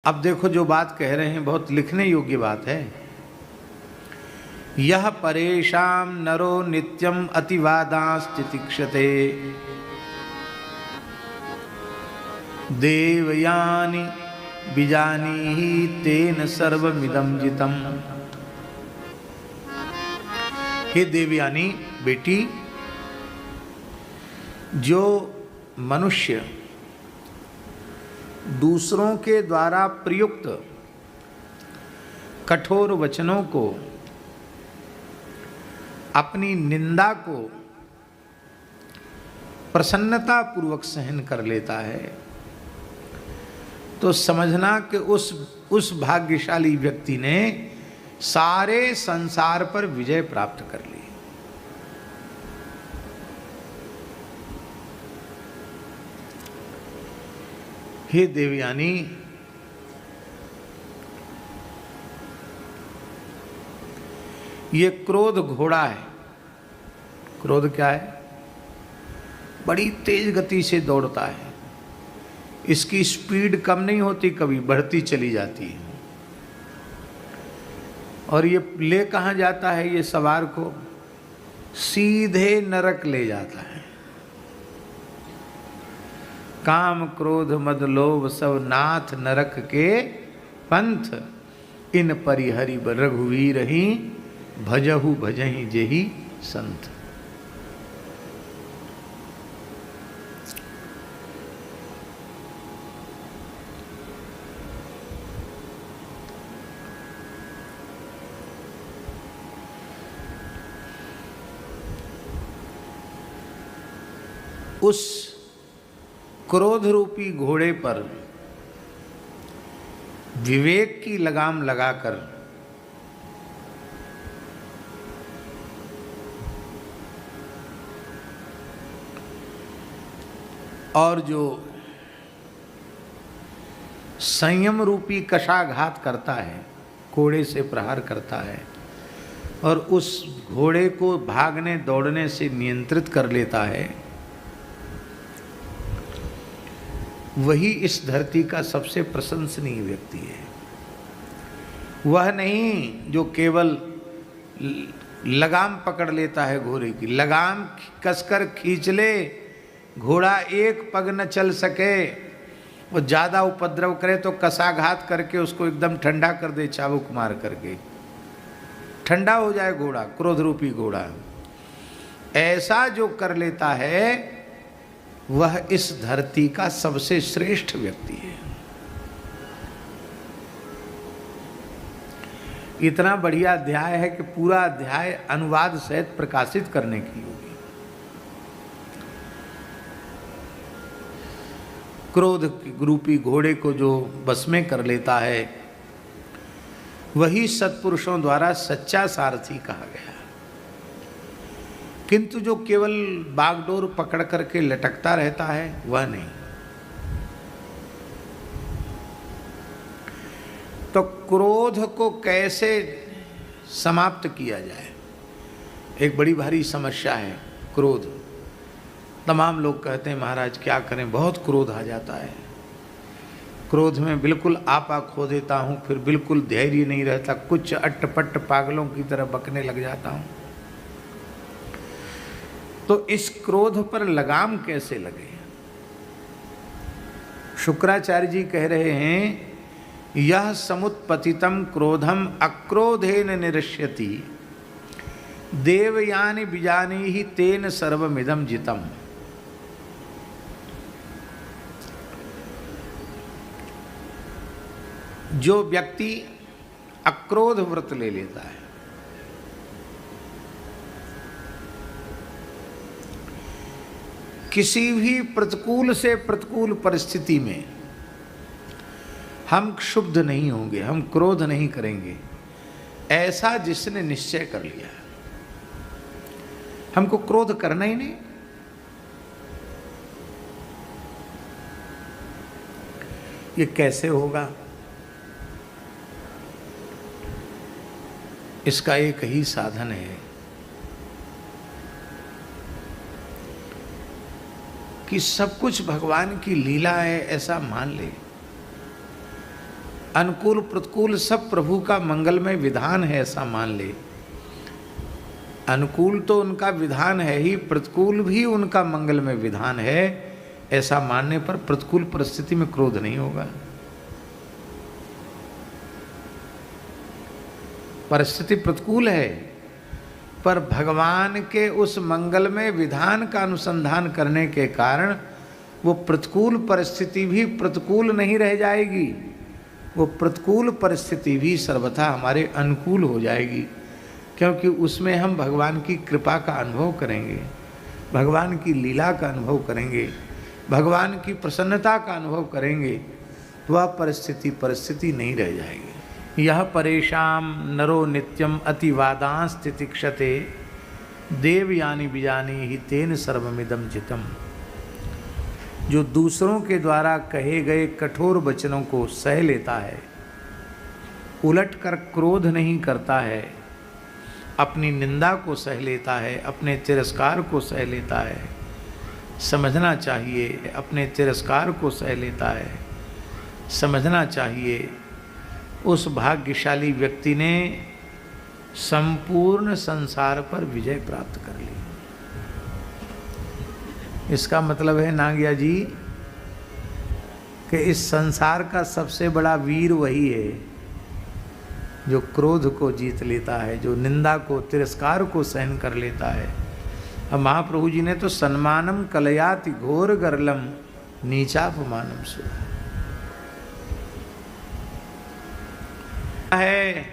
अब देखो जो बात कह रहे हैं बहुत लिखने योग्य बात है। यह परेशान नरो नित्यम अतिवादास्तितिक्षते देवयानी बीजानीहि तेन सर्वमिदं जितम। हे देवयानी बेटी, जो मनुष्य दूसरों के द्वारा प्रयुक्त कठोर वचनों को, अपनी निंदा को प्रसन्नता पूर्वक सहन कर लेता है, तो समझना कि उस भाग्यशाली व्यक्ति ने सारे संसार पर विजय प्राप्त कर ली। हे देवयानी, ये क्रोध घोड़ा है। क्रोध क्या है? बड़ी तेज गति से दौड़ता है। इसकी स्पीड कम नहीं होती, कभी बढ़ती चली जाती है। और ये ले कहाँ जाता है? ये सवार को सीधे नरक ले जाता है। काम क्रोध मद लोभ सब नाथ नरक के पंथ, इन परिहरि रघुवीर ही भजहु भजहि जेहि संत। उस क्रोध रूपी घोड़े पर विवेक की लगाम लगाकर और जो संयम रूपी कशाघात करता है, घोड़े से प्रहार करता है और उस घोड़े को भागने दौड़ने से नियंत्रित कर लेता है, वही इस धरती का सबसे प्रशंसनीय व्यक्ति है। वह नहीं जो केवल लगाम पकड़ लेता है घोड़े की, लगाम कसकर खींच ले, घोड़ा एक पग न चल सके, वो ज़्यादा उपद्रव करे तो कसाघात करके उसको एकदम ठंडा कर दे, चाबुक मार करके ठंडा हो जाए घोड़ा, क्रोध रूपी घोड़ा। ऐसा जो कर लेता है वह इस धरती का सबसे श्रेष्ठ व्यक्ति है। इतना बढ़िया अध्याय है कि पूरा अध्याय अनुवाद सहित प्रकाशित करने की होगी। क्रोध रूपी घोड़े को जो बस में कर लेता है, वही सत्पुरुषों द्वारा सच्चा सारथी कहा गया। किंतु जो केवल बागडोर पकड़ करके लटकता रहता है, वह नहीं। तो क्रोध को कैसे समाप्त किया जाए, एक बड़ी भारी समस्या है क्रोध। तमाम लोग कहते हैं महाराज क्या करें, बहुत क्रोध आ जाता है, क्रोध में बिल्कुल आपा खो देता हूँ, फिर बिल्कुल धैर्य नहीं रहता, कुछ अट्टपट्ट पागलों की तरह बकने लग जाता हूँ। तो इस क्रोध पर लगाम कैसे लगे? शुक्राचार्य जी कह रहे हैं, यह समुत्पतितम क्रोधम अक्रोधेन निरस्यति देवयानी बीजानी ही तेन सर्वमिदं जितम। जो व्यक्ति अक्रोध व्रत ले लेता है, किसी भी प्रतिकूल से प्रतिकूल परिस्थिति में हम क्षुब्ध नहीं होंगे, हम क्रोध नहीं करेंगे, ऐसा जिसने निश्चय कर लिया, हमको क्रोध करना ही नहीं, ये कैसे होगा? इसका एक ही साधन है कि सब कुछ भगवान की लीला है, ऐसा मान ले। अनुकूल प्रतिकूल सब प्रभु का मंगलमय विधान है, ऐसा मान ले। अनुकूल तो उनका विधान है ही, प्रतिकूल भी उनका मंगलमय विधान है, ऐसा मानने पर प्रतिकूल परिस्थिति में क्रोध नहीं होगा। परिस्थिति प्रतिकूल है, पर भगवान के उस मंगलमय विधान का अनुसंधान करने के कारण वो प्रतिकूल परिस्थिति भी प्रतिकूल नहीं रह जाएगी, वो प्रतिकूल परिस्थिति भी सर्वथा हमारे अनुकूल हो जाएगी, क्योंकि उसमें हम भगवान की कृपा का अनुभव करेंगे, भगवान की लीला का अनुभव करेंगे, भगवान की प्रसन्नता का अनुभव करेंगे, तो वह परिस्थिति नहीं रह जाएगी। यह परेशान नरो नित्यम अतिवादांस तितिक्षते देवयानी बिजानी ही तेन सर्वमिदम जितम। जो दूसरों के द्वारा कहे गए कठोर वचनों को सह लेता है, उलट कर क्रोध नहीं करता है, अपनी निंदा को सह लेता है, अपने तिरस्कार को सह लेता है, समझना चाहिए अपने तिरस्कार को सह लेता है, समझना चाहिए उस भाग्यशाली व्यक्ति ने संपूर्ण संसार पर विजय प्राप्त कर ली। इसका मतलब है नागिया जी कि इस संसार का सबसे बड़ा वीर वही है जो क्रोध को जीत लेता है, जो निंदा को तिरस्कार को सहन कर लेता है। अब महाप्रभु जी ने तो सन्मानम कलयाति घोर गरलम नीचापमानम सुना है,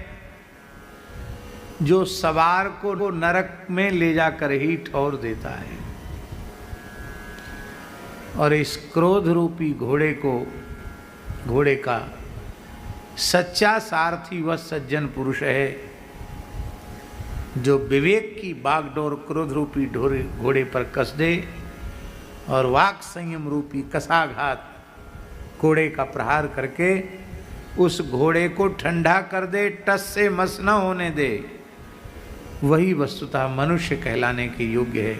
जो सवार को नरक में ले जाकर ही ठौर देता है। और इस क्रोध रूपी घोड़े का सच्चा सारथी वह सज्जन पुरुष है जो विवेक की बागडोर क्रोध रूपी घोड़े पर कस दे और वाक संयम रूपी कसाघात घोड़े का प्रहार करके उस घोड़े को ठंडा कर दे, टस से मस न होने दे। वही वस्तुतः मनुष्य कहलाने के योग्य है।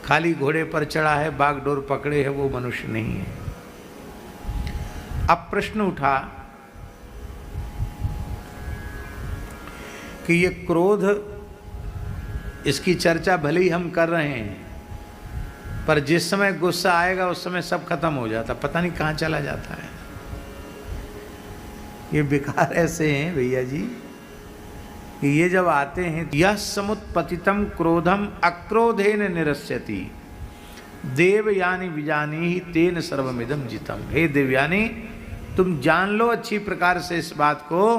खाली घोड़े पर चढ़ा है, बागडोर पकड़े है, वो मनुष्य नहीं है। अब प्रश्न उठा कि ये क्रोध, इसकी चर्चा भले ही हम कर रहे हैं, पर जिस समय गुस्सा आएगा उस समय सब खत्म हो जाता, पता नहीं कहाँ चला जाता है। ये विकार ऐसे हैं भैया जी कि ये जब आते हैं, यह समुत्पतितम क्रोधम अक्रोधेन निरस्यति देवयानी विजानी ही तेन सर्वमिदम जितम। हे देवयानी, तुम जान लो अच्छी प्रकार से इस बात को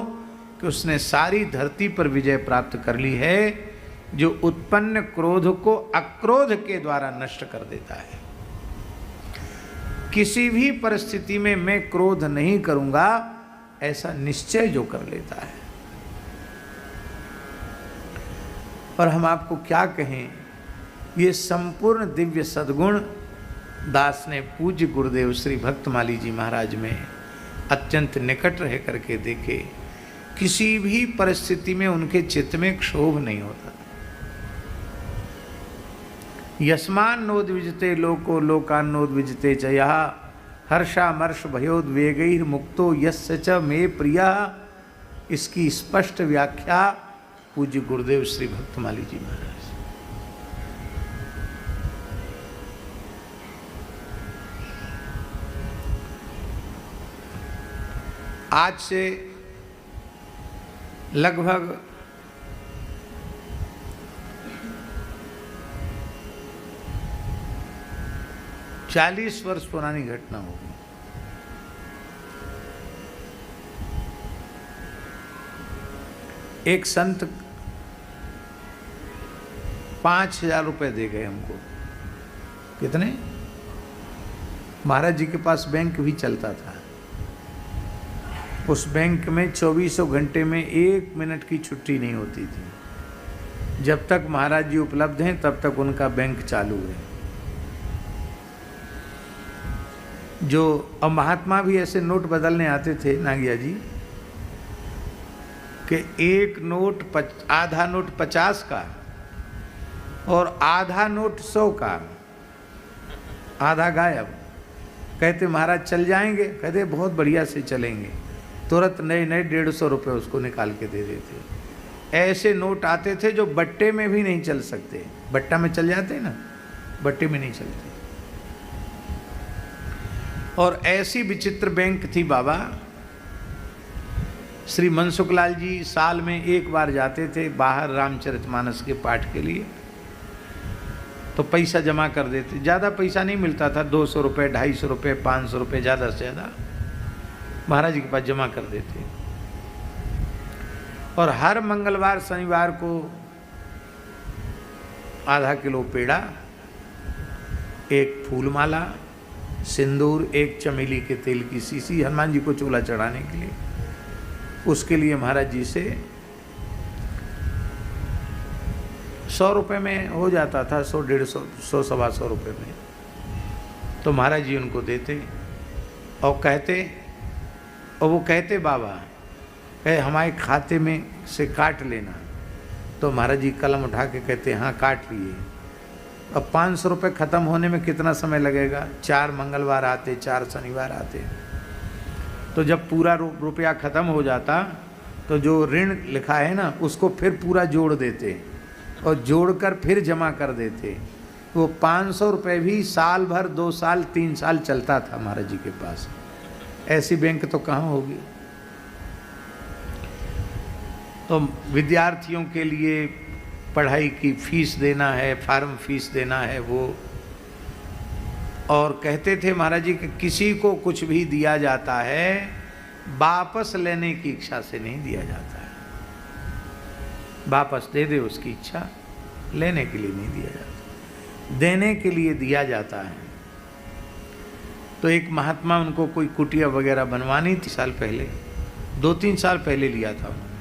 कि उसने सारी धरती पर विजय प्राप्त कर ली है, जो उत्पन्न क्रोध को अक्रोध के द्वारा नष्ट कर देता है। किसी भी परिस्थिति में मैं क्रोध नहीं करूंगा ऐसा निश्चय जो कर लेता है। और हम आपको क्या कहें, ये संपूर्ण दिव्य सद्गुण दास ने पूज्य गुरुदेव श्री भक्तमाली जी महाराज में अत्यंत निकट रह करके देखे। किसी भी परिस्थिति में उनके चित्त में क्षोभ नहीं होता। यस्मान नोद्विजते लोको लोकान्नोद्विजते च यः हर्षामर्ष भयोद्वेगैः मुक्तो यस्य च मे प्रियः। इसकी स्पष्ट व्याख्या पूज्य गुरुदेव श्री भक्तमाली जी महाराज। आज से लगभग 40 वर्ष पुरानी घटना होगी। एक संत 5,000 रुपए दे गए हमको। कितने? महाराज जी के पास बैंक भी चलता था। उस बैंक में 24 घंटे में 1 मिनट की छुट्टी नहीं होती थी। जब तक महाराज जी उपलब्ध हैं तब तक उनका बैंक चालू है। जो अब महात्मा भी ऐसे नोट बदलने आते थे नागिया जी कि एक नोट आधा नोट 50 का और आधा नोट 100 का, आधा गायब। कहते महाराज चल जाएंगे? कहते बहुत बढ़िया से चलेंगे। तुरंत नए नए 150 रुपये उसको निकाल के दे देते। ऐसे नोट आते थे जो बट्टे में भी नहीं चल सकते, बट्टा में चल जाते ना, बट्टे में नहीं चलते। और ऐसी विचित्र बैंक थी बाबा। श्री मनसुखलाल जी साल में एक बार जाते थे बाहर रामचरितमानस के पाठ के लिए, तो पैसा जमा कर देते। ज़्यादा पैसा नहीं मिलता था, 200 रुपये, 250 रुपये, 500 रुपये, ज़्यादा से ज़्यादा महाराज जी के पास जमा कर देते। और हर मंगलवार शनिवार को आधा किलो पेड़ा, एक फूलमाला, सिंदूर, एक चमेली के तेल की शीशी हनुमान जी को चूल्हा चढ़ाने के लिए, उसके लिए महाराज जी से 100 रुपये में हो जाता था, 100, 150, 100, 125 रुपये में। तो महाराज जी उनको देते और कहते, और वो कहते बाबा हमारे खाते में से काट लेना। तो महाराज जी कलम उठा के कहते हाँ काट लिए। अब 500 रुपये ख़त्म होने में कितना समय लगेगा? 4 मंगलवार आते, 4 शनिवार आते। तो जब पूरा रुपया ख़त्म हो जाता तो जो ऋण लिखा है ना उसको फिर पूरा जोड़ देते और जोड़कर फिर जमा कर देते। वो 500 रुपये भी साल भर, 2 साल, 3 साल चलता था महाराज जी के पास। ऐसी बैंक तो कहाँ होगी। तो विद्यार्थियों के लिए पढ़ाई की फीस देना है, फार्म फीस देना है वो। और कहते थे महाराज जी कि किसी को कुछ भी दिया जाता है वापस लेने की इच्छा से नहीं दिया जाता है। वापस दे दे उसकी इच्छा, लेने के लिए नहीं दिया जाता, देने के लिए दिया जाता है। तो एक महात्मा, उनको कोई कुटिया वगैरह बनवानी थी साल पहले, 2-3 साल पहले लिया था उन्होंने।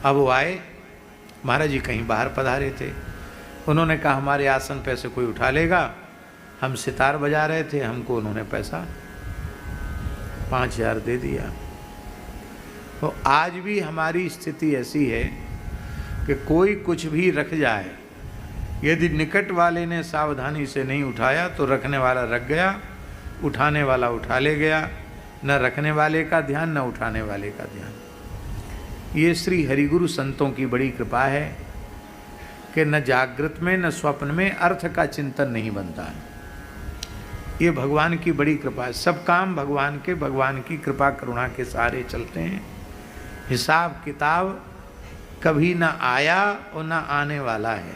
अब वो आए, महाराज जी कहीं बाहर पधारे थे, उन्होंने कहा हमारे आसन पे से कोई उठा लेगा। हम सितार बजा रहे थे, हमको उन्होंने पैसा 5000 दे दिया। तो आज भी हमारी स्थिति ऐसी है कि कोई कुछ भी रख जाए, यदि निकट वाले ने सावधानी से नहीं उठाया तो रखने वाला रख गया, उठाने वाला उठा ले गया। न रखने वाले का ध्यान, न उठाने वाले का ध्यान। ये श्री हरिगुरु संतों की बड़ी कृपा है कि न जागृत में न स्वप्न में अर्थ का चिंतन नहीं बनता है। ये भगवान की बड़ी कृपा है। सब काम भगवान के, भगवान की कृपा करुणा के सहारे चलते हैं। हिसाब किताब कभी ना आया और ना आने वाला है,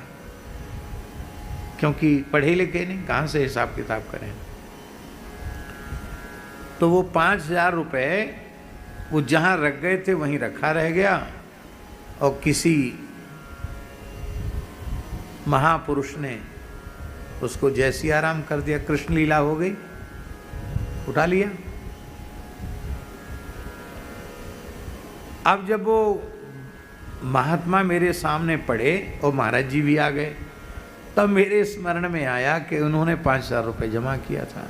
क्योंकि पढ़े लिखे नहीं, कहाँ से हिसाब किताब करें। तो वो 5000 रुपये वो जहाँ रख गए थे वहीं रखा रह गया और किसी महापुरुष ने उसको जैसी आराम कर दिया, कृष्ण लीला हो गई, उठा लिया। अब जब वो महात्मा मेरे सामने पड़े और महाराज जी भी आ गए, तब मेरे स्मरण में आया कि उन्होंने 5000 रुपये जमा किया था।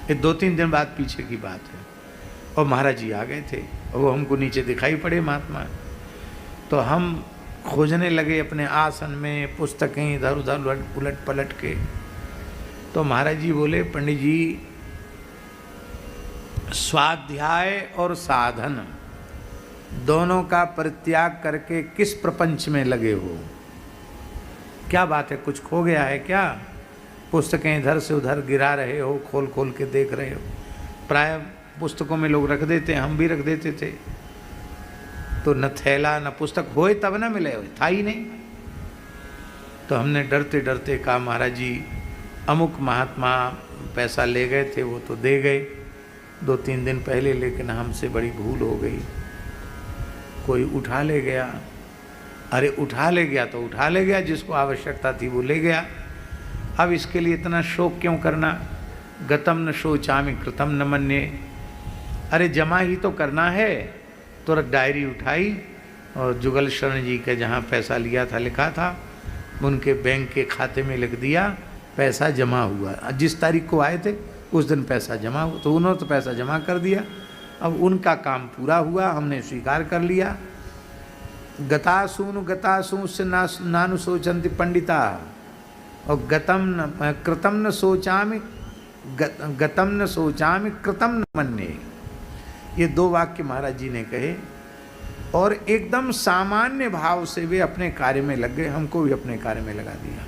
ये 2-3 दिन बाद पीछे की बात है। और महाराज जी आ गए थे और वो हमको नीचे दिखाई पड़े महात्मा। तो हम खोजने लगे अपने आसन में, पुस्तकें इधर उधर उलट पलट के। तो महाराज जी बोले, पंडित जी स्वाध्याय और साधन दोनों का परित्याग करके किस प्रपंच में लगे हो? क्या बात है, कुछ खो गया है क्या? पुस्तकें इधर से उधर गिरा रहे हो, खोल खोल के देख रहे हो। प्राय पुस्तकों में लोग रख देते हैं, हम भी रख देते थे। तो न थैला न पुस्तक होए तब न मिले, था ही नहीं। तो हमने डरते डरते कहा महाराज जी अमुक महात्मा पैसा ले गए थे, वो तो दे गए 2-3 दिन पहले, लेकिन हमसे बड़ी भूल हो गई, कोई उठा ले गया। अरे उठा ले गया तो उठा ले गया, जिसको आवश्यकता थी वो ले गया। अब इसके लिए इतना शोक क्यों करना? गतम न शोचामि कृतम न मन्ये। अरे जमा ही तो करना है। तुरंत डायरी उठाई और जुगल शरण जी के जहाँ पैसा लिया था लिखा था, उनके बैंक के खाते में लिख दिया, पैसा जमा हुआ। जिस तारीख को आए थे उस दिन पैसा जमा हुआ। तो उन्होंने तो पैसा जमा कर दिया। अब उनका काम पूरा हुआ, हमने स्वीकार कर लिया। गतासून से नानु सोचंति पंडिता और गतम न कृतम न सोचामि, गतम न सोचामि कृतम न मन्ये। ये 2 वाक्य महाराज जी ने कहे और एकदम सामान्य भाव से वे अपने कार्य में लग गए, हमको भी अपने कार्य में लगा दिया।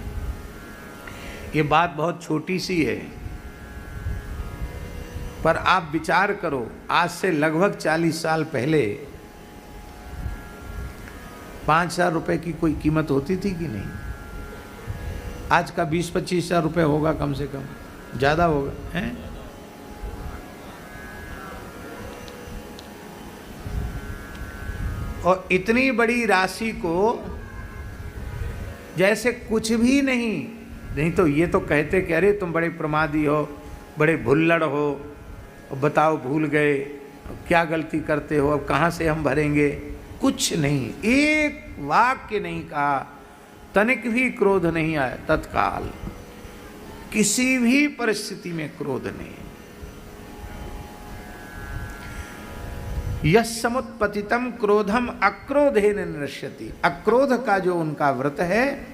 ये बात बहुत छोटी सी है, पर आप विचार करो, आज से लगभग 40 साल पहले 5,000 रुपए की कोई कीमत होती थी कि नहीं? आज का 20-25 हज़ार रुपये होगा कम से कम, ज़्यादा होगा हैं? और इतनी बड़ी राशि को जैसे कुछ भी नहीं तो ये तो कहते कह रहे तुम बड़े प्रमादी हो, बड़े भुल्लड़ हो, बताओ भूल गए, क्या गलती करते हो, अब कहाँ से हम भरेंगे? कुछ नहीं, एक वाक्य नहीं कहा, तनिक भी क्रोध नहीं आया। तत्काल किसी भी परिस्थिति में क्रोध नहीं। यस् समुत्पतितम क्रोधम अक्रोधेन निरस्यति। अक्रोध का जो उनका व्रत है,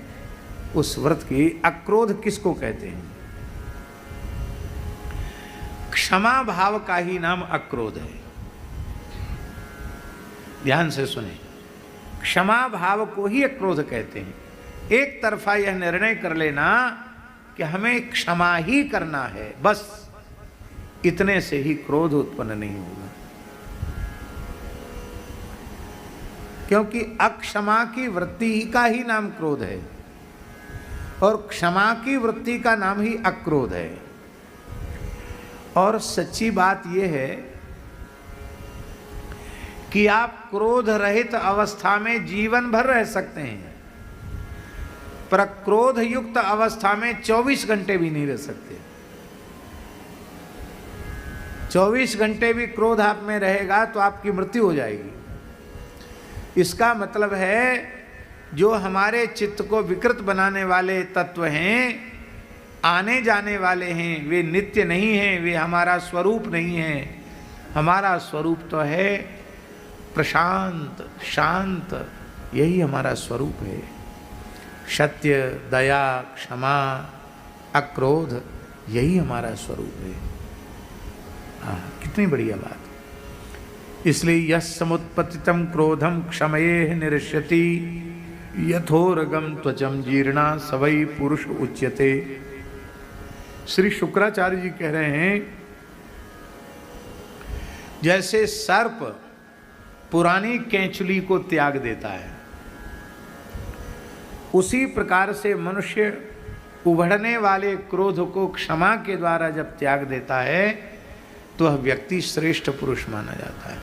उस व्रत की, अक्रोध किसको कहते हैं? क्षमा भाव का ही नाम अक्रोध है। ध्यान से सुने, क्षमा भाव को ही अक्रोध कहते हैं। एक तरफा यह निर्णय कर लेना कि हमें क्षमा ही करना है, बस इतने से ही क्रोध उत्पन्न नहीं होगा। क्योंकि अक्षमा की वृत्ति ही का ही नाम क्रोध है और क्षमा की वृत्ति का नाम ही अक्रोध है। और सच्ची बात यह है कि आप क्रोध रहित अवस्था में जीवन भर रह सकते हैं, पर क्रोध युक्त अवस्था में 24 घंटे भी नहीं रह सकते। 24 घंटे भी क्रोध आप में रहेगा तो आपकी मृत्यु हो जाएगी। इसका मतलब है जो हमारे चित्त को विकृत बनाने वाले तत्व हैं, आने जाने वाले हैं, वे नित्य नहीं हैं, वे हमारा स्वरूप नहीं है। हमारा स्वरूप तो है प्रशांत, शांत, यही हमारा स्वरूप है। सत्य, दया, क्षमा, अक्रोध, यही हमारा स्वरूप है। हाँ, कितनी बढ़िया बात। इसलिए यस् समुत्पतितम क्रोधम क्षमये निरस्यति यथोरगम त्वचम जीर्णा सवै पुरुष उच्यते। श्री शुक्राचार्य जी कह रहे हैं, जैसे सर्प पुरानी केंचुली को त्याग देता है, उसी प्रकार से मनुष्य उभरने वाले क्रोध को क्षमा के द्वारा जब त्याग देता है तो वह व्यक्ति श्रेष्ठ पुरुष माना जाता है।